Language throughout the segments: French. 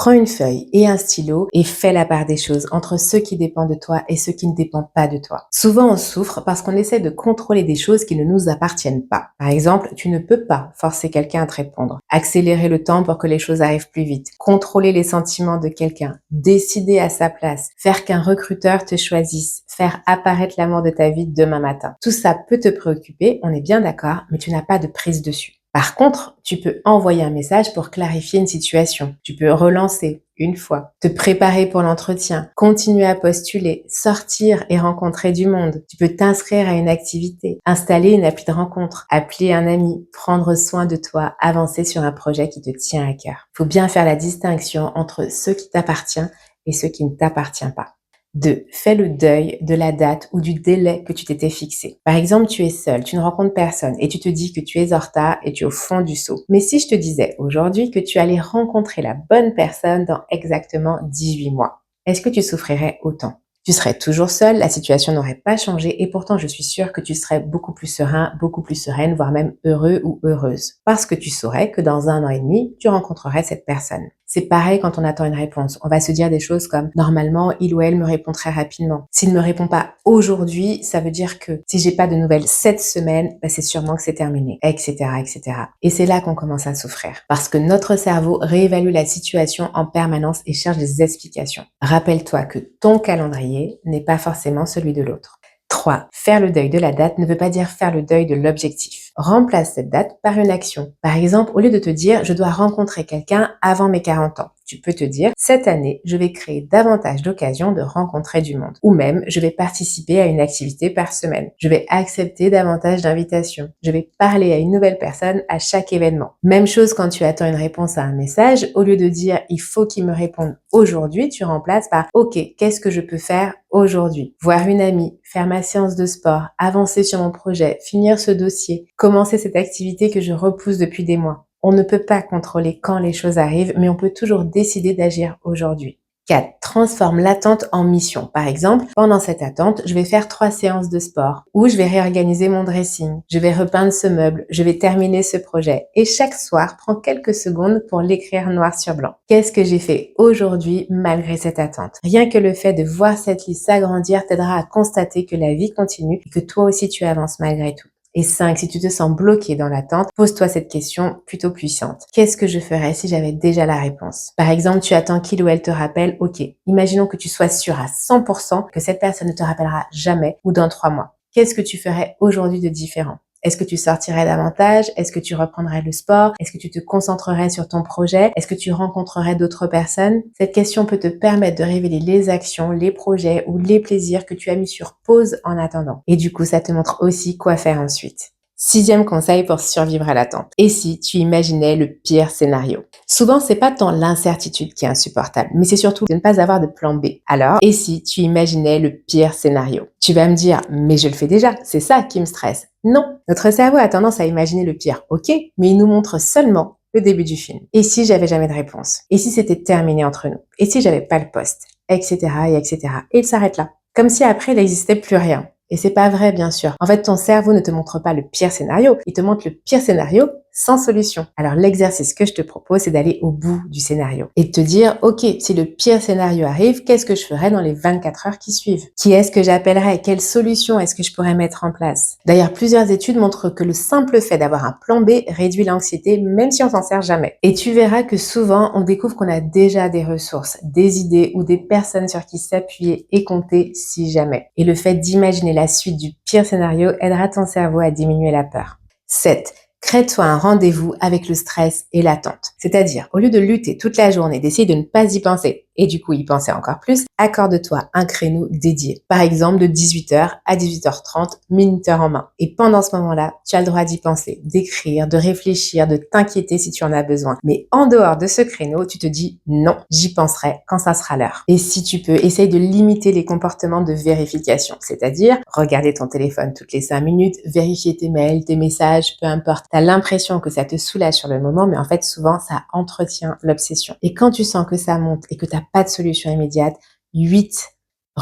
Prends une feuille et un stylo et fais la part des choses entre ce qui dépend de toi et ce qui ne dépend pas de toi. Souvent, on souffre parce qu'on essaie de contrôler des choses qui ne nous appartiennent pas. Par exemple, tu ne peux pas forcer quelqu'un à te répondre, accélérer le temps pour que les choses arrivent plus vite, contrôler les sentiments de quelqu'un, décider à sa place, faire qu'un recruteur te choisisse, faire apparaître l'amour de ta vie demain matin. Tout ça peut te préoccuper, on est bien d'accord, mais tu n'as pas de prise dessus. Par contre, tu peux envoyer un message pour clarifier une situation. Tu peux relancer une fois, te préparer pour l'entretien, continuer à postuler, sortir et rencontrer du monde. Tu peux t'inscrire à une activité, installer une appli de rencontre, appeler un ami, prendre soin de toi, avancer sur un projet qui te tient à cœur. Il faut bien faire la distinction entre ce qui t'appartient et ce qui ne t'appartient pas. 2. Fais le deuil de la date ou du délai que tu t'étais fixé. Par exemple, tu es seul, tu ne rencontres personne et tu te dis que tu es en retard et tu es au fond du seau. Mais si je te disais aujourd'hui que tu allais rencontrer la bonne personne dans exactement 18 mois, est-ce que tu souffrirais autant? Tu serais toujours seul, la situation n'aurait pas changé et pourtant je suis sûre que tu serais beaucoup plus serein, beaucoup plus sereine, voire même heureux ou heureuse. Parce que tu saurais que dans 1 an et demi, tu rencontrerais cette personne. C'est pareil quand on attend une réponse. On va se dire des choses comme « Normalement, il ou elle me répond très rapidement. S'il ne me répond pas aujourd'hui, ça veut dire que si j'ai pas de nouvelles cette semaine, c'est sûrement que c'est terminé, etc., etc. » Et c'est là qu'on commence à souffrir. Parce que notre cerveau réévalue la situation en permanence et cherche des explications. Rappelle-toi que ton calendrier n'est pas forcément celui de l'autre. 3. Faire le deuil de la date ne veut pas dire faire le deuil de l'objectif. Remplace cette date par une action. Par exemple, au lieu de te dire « je dois rencontrer quelqu'un avant mes 40 ans », tu peux te dire « cette année, je vais créer davantage d'occasions de rencontrer du monde ». Ou même « je vais participer à une activité par semaine ». Je vais accepter davantage d'invitations. Je vais parler à une nouvelle personne à chaque événement. Même chose quand tu attends une réponse à un message. Au lieu de dire « il faut qu'il me réponde aujourd'hui », tu remplaces par « ok, qu'est-ce que je peux faire aujourd'hui ?» Voir une amie, faire ma séance de sport, avancer sur mon projet, finir ce dossier, commencer cette activité que je repousse depuis des mois. On ne peut pas contrôler quand les choses arrivent, mais on peut toujours décider d'agir aujourd'hui. 4. Transforme l'attente en mission. Par exemple, pendant cette attente, je vais faire 3 séances de sport ou je vais réorganiser mon dressing, je vais repeindre ce meuble, je vais terminer ce projet. Et chaque soir, prends quelques secondes pour l'écrire noir sur blanc. Qu'est-ce que j'ai fait aujourd'hui malgré cette attente? Rien que le fait de voir cette liste s'agrandir t'aidera à constater que la vie continue et que toi aussi tu avances malgré tout. Et 5, si tu te sens bloqué dans l'attente, pose-toi cette question plutôt puissante. Qu'est-ce que je ferais si j'avais déjà la réponse? Par exemple, tu attends qu'il ou elle te rappelle, ok, imaginons que tu sois sûr à 100% que cette personne ne te rappellera jamais ou dans 3 mois. Qu'est-ce que tu ferais aujourd'hui de différent? Est-ce que tu sortirais davantage? Est-ce que tu reprendrais le sport? Est-ce que tu te concentrerais sur ton projet? Est-ce que tu rencontrerais d'autres personnes? Cette question peut te permettre de révéler les actions, les projets ou les plaisirs que tu as mis sur pause en attendant. Et du coup, ça te montre aussi quoi faire ensuite. 6e conseil pour survivre à l'attente. Et si tu imaginais le pire scénario? Souvent, c'est pas tant l'incertitude qui est insupportable, mais c'est surtout de ne pas avoir de plan B. Alors, et si tu imaginais le pire scénario? Tu vas me dire, mais je le fais déjà, c'est ça qui me stresse. Non, notre cerveau a tendance à imaginer le pire, ok, mais il nous montre seulement le début du film. Et si j'avais jamais de réponse? Et si c'était terminé entre nous? Et si j'avais pas le poste? Etc. et etc. Et il s'arrête là. Comme si après, il n'existait plus rien. Et c'est pas vrai, bien sûr. En fait, ton cerveau ne te montre pas le pire scénario, il te montre le pire scénario sans solution. Alors, l'exercice que je te propose, c'est d'aller au bout du scénario et de te dire, ok, si le pire scénario arrive, qu'est-ce que je ferais dans les 24 heures qui suivent? Qui est-ce que j'appellerais? Quelle solution est-ce que je pourrais mettre en place? D'ailleurs, plusieurs études montrent que le simple fait d'avoir un plan B réduit l'anxiété, même si on s'en sert jamais. Et tu verras que souvent, on découvre qu'on a déjà des ressources, des idées ou des personnes sur qui s'appuyer et compter si jamais. Et le fait d'imaginer la suite du pire scénario aidera ton cerveau à diminuer la peur. 7. Crée-toi un rendez-vous avec le stress et l'attente. C'est-à-dire, au lieu de lutter toute la journée, d'essayer de ne pas y penser, et du coup y penser encore plus, accorde-toi un créneau dédié. Par exemple, de 18h à 18h30, minuteur en main. Et pendant ce moment-là, tu as le droit d'y penser, d'écrire, de réfléchir, de t'inquiéter si tu en as besoin. Mais en dehors de ce créneau, tu te dis non, j'y penserai quand ça sera l'heure. Et si tu peux, essaye de limiter les comportements de vérification. C'est-à-dire, regarder ton téléphone toutes les 5 minutes, vérifier tes mails, tes messages, peu importe. T'as l'impression que ça te soulage sur le moment, mais en fait, souvent, ça entretient l'obsession. Et quand tu sens que ça monte et que t'as pas de solution immédiate, 8.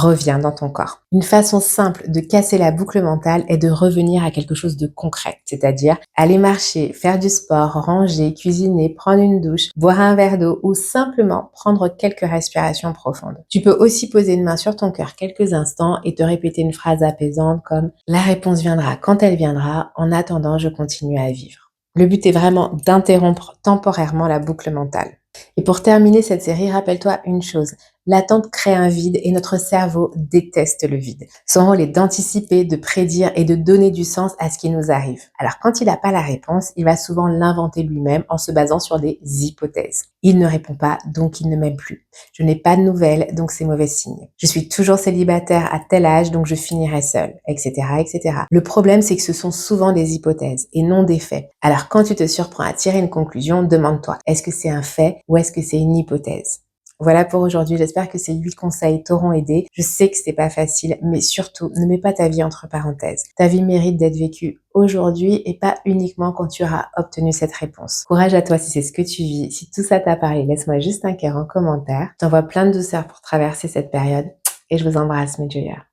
Reviens dans ton corps. Une façon simple de casser la boucle mentale est de revenir à quelque chose de concret, c'est-à-dire aller marcher, faire du sport, ranger, cuisiner, prendre une douche, boire un verre d'eau ou simplement prendre quelques respirations profondes. Tu peux aussi poser une main sur ton cœur quelques instants et te répéter une phrase apaisante comme « La réponse viendra quand elle viendra, en attendant je continue à vivre ». Le but est vraiment d'interrompre temporairement la boucle mentale. Et pour terminer cette série, rappelle-toi une chose, l'attente crée un vide et notre cerveau déteste le vide. Son rôle est d'anticiper, de prédire et de donner du sens à ce qui nous arrive. Alors quand il n'a pas la réponse, il va souvent l'inventer lui-même en se basant sur des hypothèses. Il ne répond pas, donc il ne m'aime plus. Je n'ai pas de nouvelles, donc c'est mauvais signe. Je suis toujours célibataire à tel âge, donc je finirai seule, etc., etc. Le problème, c'est que ce sont souvent des hypothèses et non des faits. Alors quand tu te surprends à tirer une conclusion, demande-toi, est-ce que c'est un fait ou est-ce que c'est une hypothèse? Voilà pour aujourd'hui, j'espère que ces 8 conseils t'auront aidé. Je sais que c'est pas facile, mais surtout, ne mets pas ta vie entre parenthèses. Ta vie mérite d'être vécue aujourd'hui et pas uniquement quand tu auras obtenu cette réponse. Courage à toi si c'est ce que tu vis. Si tout ça t'a parlé, laisse-moi juste un cœur en commentaire. Je t'envoie plein de douceur pour traverser cette période et je vous embrasse mes joyeurs.